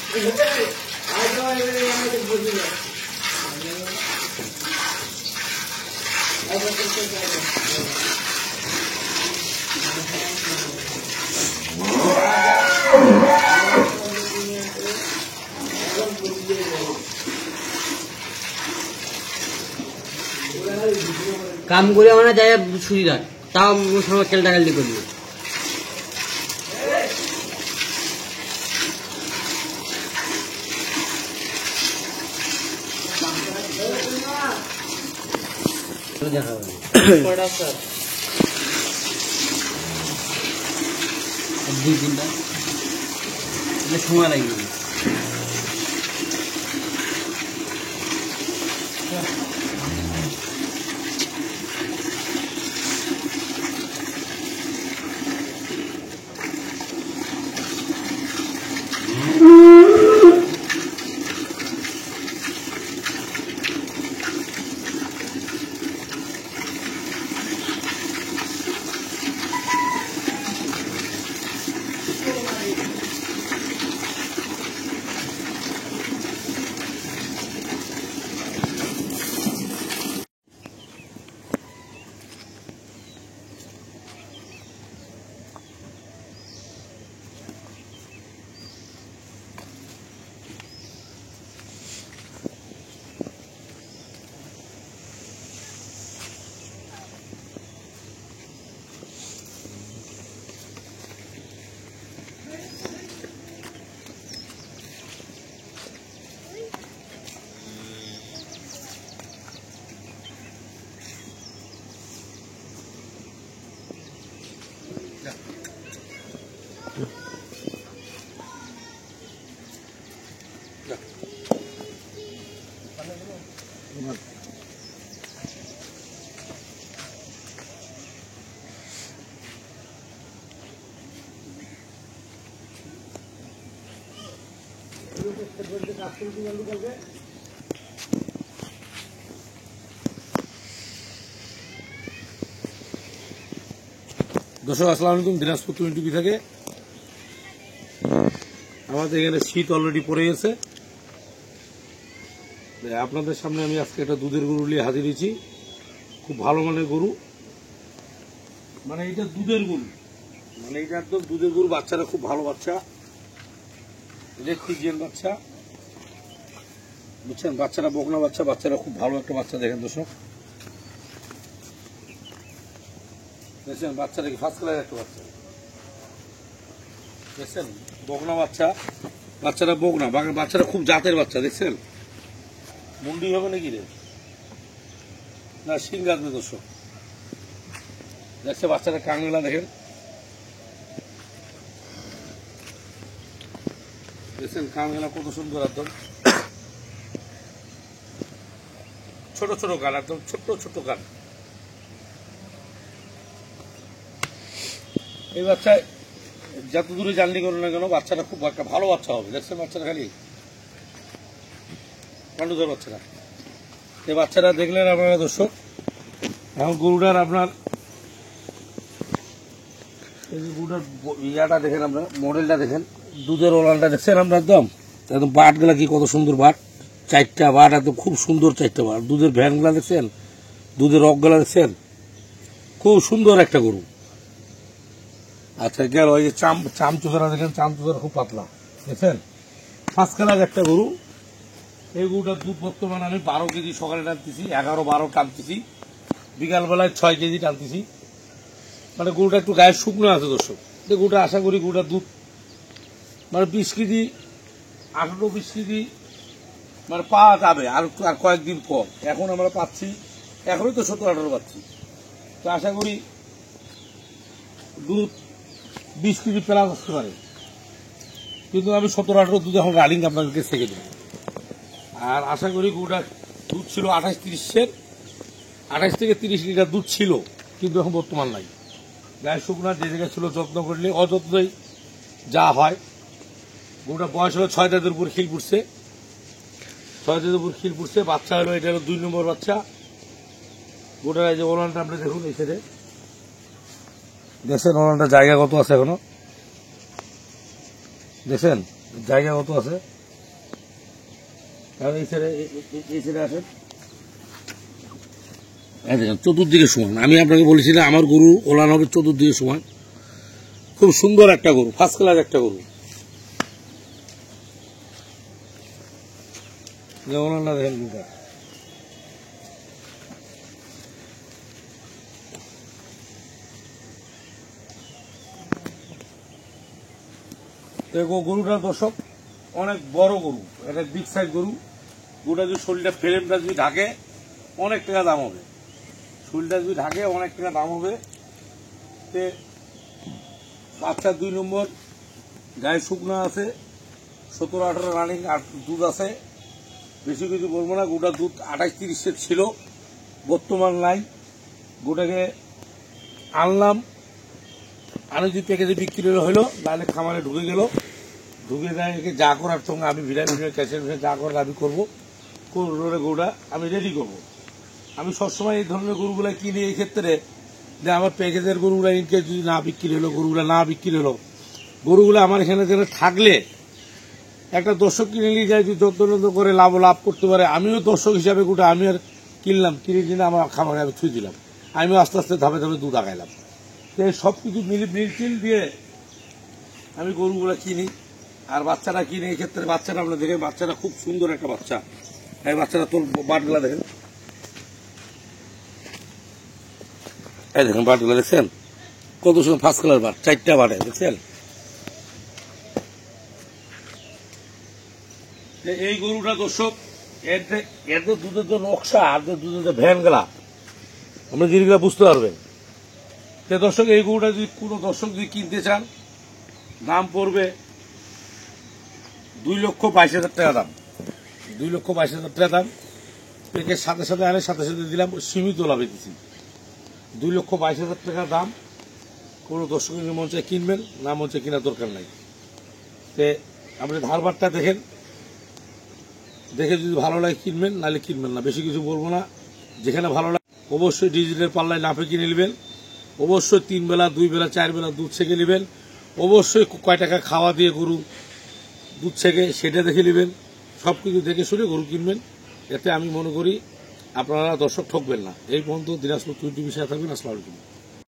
কাম করে মানে যাই সুবিধা তাও সময় কেলটাকালি করবি দেখা দুই তিনটা সময় লাগবে দর্শক আসসালামু আলাইকুম। দিনাজপুর টিভি থেকে আমাদের এখানে শীত অলরেডি পড়ে গেছে। আপনাদের সামনে আমি আজকে একটা দুধের গরু নিয়ে হাজির হয়েছি। খুব ভালো মানের গরু, মানে এটা দুধের গরু, মানে এটা একদম দুধের গরু। বাচ্চারা খুব ভালো বাচ্চা, রেড বাচ্চা, বুঝছেন? বাচ্চারা বকনা বাচ্চা, বাচ্চারা খুব ভালো একটা বাচ্চা। দেখেন দর্শক, দেখছেন বাচ্চাটা কি ফার্স্ট ক্লাস একটা বাচ্চা, দেখছেন? বকনা বাচ্চা, বাচ্চারা বকনা, বাচ্চারা খুব জাতের বাচ্চা। দেখছেন মুন্ডি হবে নাকি রে, না সিং আসবে দর্শক। দেখছে বাচ্চারা কাংলা, দেখেন দেখছেন কাংলা কত সুন্দর, একদম ছোট ছোট গান, একদম ছোট ছোট গান। এই বাচ্চায় যত দূরে জার্নি করো না কেন বাচ্চাটা খুব একটা ভালো বাচ্চা হবে। দেখছেন বাচ্চাটা খালি পান্ডুদার বাচ্চারা, এই বাচ্চারা দেখলেন আপনারা দর্শক। এখন গরুটার আপনার এই যে গরুটার ইয়াটা দেখেন, আপনার মডেলটা দেখেন, দুধের ওলানটা দেখছেন আমরা, একদম একদম বাটগুলা কি কত সুন্দর বাট, চারটা বাট একদম খুব সুন্দর চারটা বাট। দুধের ভ্যানগুলা দেখছেন, দুধের রকগুলা দেখছেন, খুব সুন্দর একটা গরু। আচ্ছা গেল ওই যে চামচুসারা দেখেন, চামচুসারা খুব পাতলা, দেখছেন ফার্স্ট ক্লাস একটা গরু। এই গরুটার দুধ বর্তমানে আমি 12 কেজি সকালে টানতেছি, 11-12 টানতেছি, বিকালবেলায় 6 কেজি টানতেছি। মানে গরুটা একটু গায়ের শুকনো আছে দর্শক। গরুটা আশা করি গরুটার দুধ মানে 20 কেজি, 18-20 কেজি মানে পাওয়া যাবে আর কয়েকদিন পর। এখন আমরা পাচ্ছি, এখনই তো 17-18 পাচ্ছি, তো আশা করি দুধ 20 কেজি প্লাস আসতে পারে। কিন্তু আমি 17-18 দুধ এখন রানিং আপনাদেরকে থেকে দেবো। আর আশা করি গরুটার দুধ ছিল 28 থেকে 30 লিটার দুধ ছিল, কিন্তু এখন বর্তমান নাই। গায়ে শুকনা যে জায়গায় ছিল যত্ন করলে অযত্নই যা হয়। গরুটা বয়স হলো 6 দাঁতের উপর খিল পড়ছে, 6 দাঁতের উপর খিল পড়ছে। বাচ্চা হলো, এটা হলো 2 নম্বর বাচ্চা। গরুটার এই যে ওলানটা আপনি দেখুন, এই সাইডে দেখছেন ওলানটা জায়গা কত আছে, এখনো দেখছেন জায়গা কত আছে। কারণ এই ছেড়ে আসেন, দেখেন চতুর্দিকে সমান। আমি আপনাকে বলেছিলাম আমার গরু ওলান হবে চতুর্দিকে সমান। খুব সুন্দর একটা গরু, ফার্স্ট ক্লাস একটা গরু। ওলানটা দেখেন গরুটা, দেখো গরুটা দর্শক অনেক বড় গরু, এটা বিগ সাইজ গরু। গরুটা যদি শরীরটা ফ্রেমটা যদি ঢাকে অনেক টাকা দাম হবে, শরীরটা যদি ঢাকে অনেক টাকা দাম হবে। তে বাচ্চা 2 নম্বর, গায়ে শুকনো আছে, 17-18 রানিং, আর দুধ আছে। বেশি কিছু বলবো না, গোটা দুধ 28-30 ছিল, বর্তমান নাই। গোটাকে আনলাম, আনে যদি প্যাকেজে বিক্রি হলো, নাহলে খামারে ঢুকে গেল, ঢুকে যায় যা করার সঙ্গে আমি ভিডিও ক্যাশের যা করার আমি করবো। গরুটা আমি রেডি করব। আমি সবসময় এই ধরনের গরুগুলা কিনি এই ক্ষেত্রে যে আমার প্যাকেজের গরুগুলা ইনকেস যদি না বিক্রি হলো, গরুগুলা না বিক্রি হলো, গরুগুলো আমার এখানে যেন থাকলে একটা দর্শক কিনে নিয়ে যায়, যদি যত্ন করে লাভ করতে পারে। আমিও দর্শক হিসাবে গোটা আমি আর কিনলাম, কিনে কিনে আমার খামারে আমি থুই দিলাম, আমিও আস্তে আস্তে ধাপে ধাপে দুধ আগাইলাম। তো সব কিছু মিল দিয়ে আমি গরুগুলা কিনি। আর বাচ্চাটা কিনে এই ক্ষেত্রে বাচ্চাটা আমরা দেখে, বাচ্চাটা খুব সুন্দর একটা বাচ্চা। এই বাচ্চাটা তোর বাটগুলা দেখেন, এই দেখেন বাটগুলা দেখছেন কত সুন্দর, ফার্স্ট কালার বাট, 4টা বাটে দেখছেন। এই গরুটা দর্শক এর দুধের যে নকশা আর দুধের যে ভ্যান গেলা আমরা জিনিসগুলা বুঝতে পারবেন। দর্শক এই গরুটা যদি কোনো দর্শক যদি কিনতে চান, দাম পড়বে 2,22,000 টাকা দাম, 2,22,000 টাকা দাম। প্যাকেজ সাথে সাথে আনে, সাথে সাথে দিলাম, সীমিত লাভে দিচ্ছি। 2,22,000 টাকা দাম। কোনো দর্শকের মন চায় কিনবেন, না মন চায় কেনার দরকার নাই। তে আপনি ধারবারটা দেখেন, দেখে যদি ভালো লাগে কিনবেন, নাহলে কিনবেন না। বেশি কিছু বলবো না, যেখানে ভালো লাগে অবশ্যই ডিজিটাল পাল্লায় নাপে কিনে নেবেন। অবশ্যই 3 বেলা 2 বেলা 4 বেলা দুধ ছেঁকে নেবেন। অবশ্যই কয় টাকা খাওয়া দিয়ে গরু দুধ ছেঁকে সেটা দেখে নেবেন। সব কিছু দেখে শুনে গরু কিনবেন, এতে আমি মনে করি আপনারা দর্শক ঠকবেন না। এই পর্যন্ত দিনাজপুর 20 বিষয়ে থাকবেন। আসসালামু আলাইকুম।